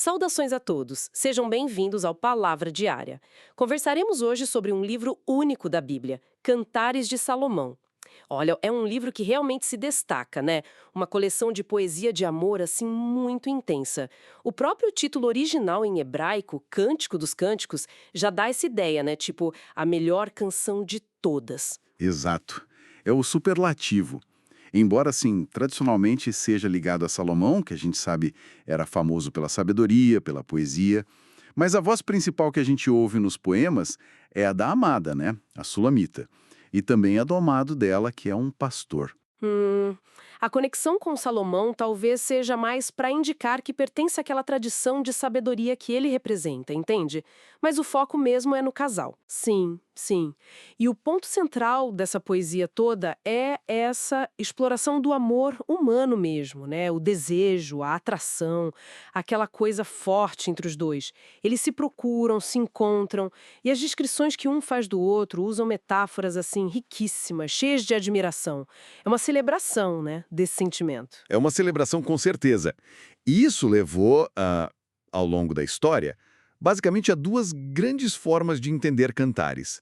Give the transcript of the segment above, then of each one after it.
Saudações a todos, sejam bem-vindos ao Palavra Diária. Conversaremos hoje sobre um livro único da Bíblia, Cantares de Salomão. Olha, é um livro que realmente se destaca, né? Uma coleção de poesia de amor, assim, muito intensa. O próprio título original em hebraico, Cântico dos Cânticos, já dá essa ideia, né? Tipo, a melhor canção de todas. Exato. É o superlativo. Embora, assim, tradicionalmente seja ligado a Salomão, que a gente sabe era famoso pela sabedoria, pela poesia, mas a voz principal que a gente ouve nos poemas é a da amada, né? A Sulamita. E também a do amado dela, que é um pastor. Hum, a conexão com Salomão talvez seja mais para indicar que pertence àquela tradição de sabedoria que ele representa, entende? Mas o foco mesmo é no casal. Sim, sim. E o ponto central dessa poesia toda é essa exploração do amor humano mesmo, né? O desejo, a atração, aquela coisa forte entre os dois. Eles se procuram, se encontram, e as descrições que um faz do outro usam metáforas assim riquíssimas, cheias de admiração. É uma celebração, né, desse sentimento. É uma celebração com certeza. E isso levou, ao longo da história, basicamente a duas grandes formas de entender cantares.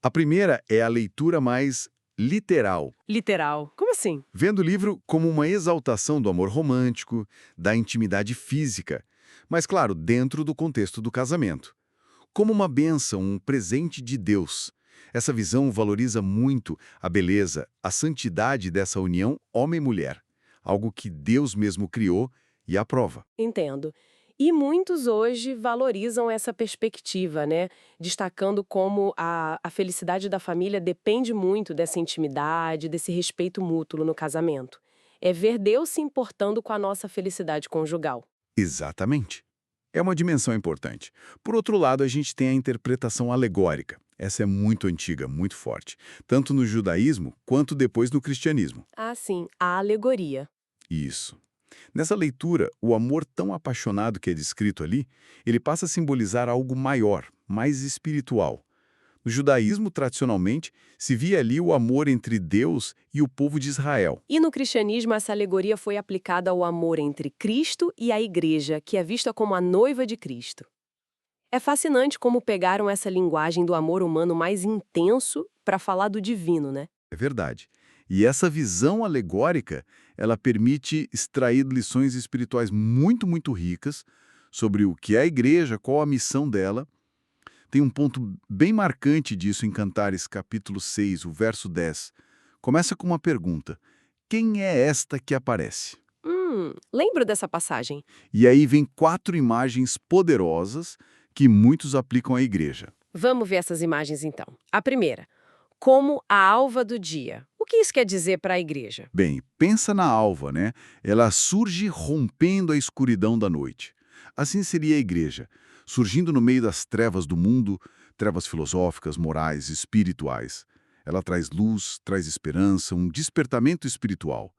A primeira é a leitura mais literal, Literal. Como assim? vendo o livro como uma exaltação do amor romântico, da intimidade física, mas, claro, dentro do contexto do casamento. Como uma bênção, um presente de Deus. Essa visão valoriza muito a beleza, a santidade dessa união homem-mulher, algo que Deus mesmo criou e aprova. Entendo. E muitos hoje valorizam essa perspectiva, né? Destacando como a felicidade da família depende muito dessa intimidade, desse respeito mútuo no casamento. É ver Deus se importando com a nossa felicidade conjugal. Exatamente. É uma dimensão importante. Por outro lado, a gente tem a interpretação alegórica. Essa é muito antiga, muito forte, tanto no judaísmo quanto depois no cristianismo. Ah, sim, a alegoria. Isso. Nessa leitura, o amor tão apaixonado que é descrito ali, ele passa a simbolizar algo maior, mais espiritual. No judaísmo, tradicionalmente, se via ali o amor entre Deus e o povo de Israel. E no cristianismo, essa alegoria foi aplicada ao amor entre Cristo e a Igreja, que é vista como a noiva de Cristo. É fascinante como pegaram essa linguagem do amor humano mais intenso para falar do divino, né? É verdade. E essa visão alegórica, ela permite extrair lições espirituais muito, muito ricas sobre o que é a igreja, qual a missão dela. Tem um ponto bem marcante disso em Cantares, capítulo 6, o verso 10. Começa com uma pergunta: quem é esta que aparece? Lembro dessa passagem. E aí vem 4 imagens poderosas que muitos aplicam à igreja. Vamos ver essas imagens então. A primeira, como a alva do dia. O que isso quer dizer para a igreja? Bem, pensa na alva, né? Ela surge rompendo a escuridão da noite. Assim seria a igreja, surgindo no meio das trevas do mundo, trevas filosóficas, morais, espirituais. Ela traz luz, traz esperança, um despertamento espiritual.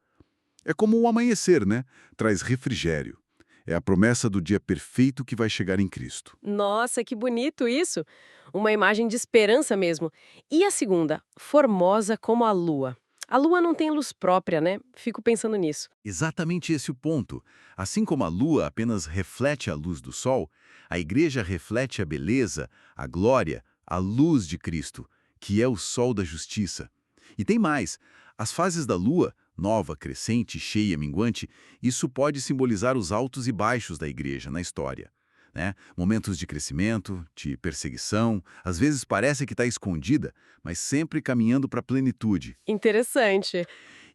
É como o amanhecer, né? Traz refrigério. É a promessa do dia perfeito que vai chegar em Cristo. Nossa, que bonito isso! Uma imagem de esperança mesmo. E a segunda, formosa como a lua. A lua não tem luz própria, né? Fico pensando nisso. Exatamente esse o ponto. Assim como a lua apenas reflete a luz do sol, a igreja reflete a beleza, a glória, a luz de Cristo, que é o sol da justiça. E tem mais. As fases da lua, nova, crescente, cheia, minguante, isso pode simbolizar os altos e baixos da igreja na história. Né? Momentos de crescimento, de perseguição, às vezes parece que está escondida, mas sempre caminhando para a plenitude. Interessante.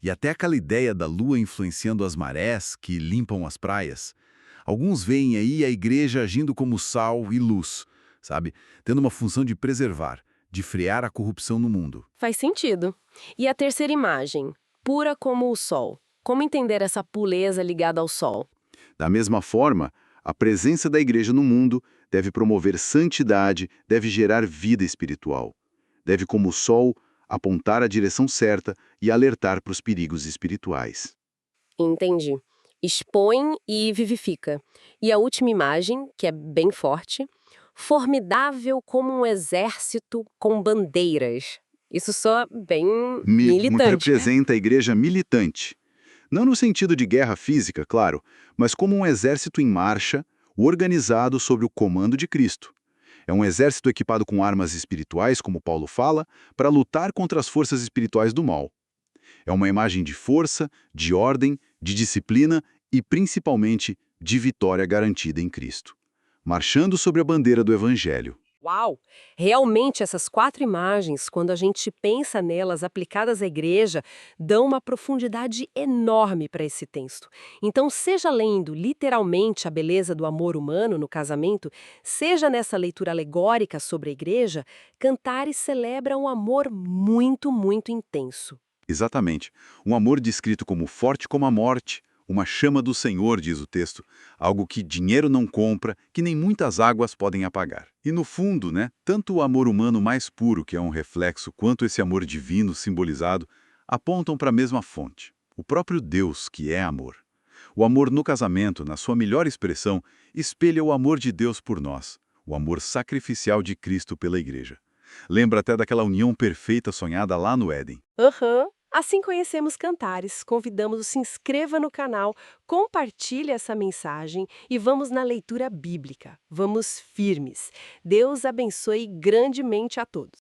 E até aquela ideia da lua influenciando as marés que limpam as praias. Alguns veem aí a igreja agindo como sal e luz, sabe? Tendo uma função de preservar, de frear a corrupção no mundo. Faz sentido. E a terceira imagem, pura como o sol. Como entender essa pureza ligada ao sol? Da mesma forma, a presença da igreja no mundo deve promover santidade, deve gerar vida espiritual. Deve, como o sol, apontar a direção certa e alertar para os perigos espirituais. Entendi. Expõe e vivifica. E a última imagem, que é bem forte, formidável como um exército com bandeiras. Isso soa bem militante. Representa a igreja militante. Não no sentido de guerra física, claro, mas como um exército em marcha, organizado sob o comando de Cristo. É um exército equipado com armas espirituais, como Paulo fala, para lutar contra as forças espirituais do mal. É uma imagem de força, de ordem, de disciplina e, principalmente, de vitória garantida em Cristo. Marchando sobre a bandeira do Evangelho. Uau! Realmente, essas 4 imagens, quando a gente pensa nelas aplicadas à igreja, dão uma profundidade enorme para esse texto. Então, seja lendo literalmente a beleza do amor humano no casamento, seja nessa leitura alegórica sobre a igreja, Cantares celebra um amor muito, muito intenso. Exatamente. Um amor descrito como forte como a morte, uma chama do Senhor, diz o texto, algo que dinheiro não compra, que nem muitas águas podem apagar. E no fundo, né, tanto o amor humano mais puro, que é um reflexo, quanto esse amor divino simbolizado, apontam para a mesma fonte, o próprio Deus, que é amor. O amor no casamento, na sua melhor expressão, espelha o amor de Deus por nós, o amor sacrificial de Cristo pela Igreja. Lembra até daquela união perfeita sonhada lá no Éden. Aham. Assim conhecemos Cantares. Convidamos, se inscreva no canal, compartilhe essa mensagem e vamos na leitura bíblica. Vamos firmes. Deus abençoe grandemente a todos.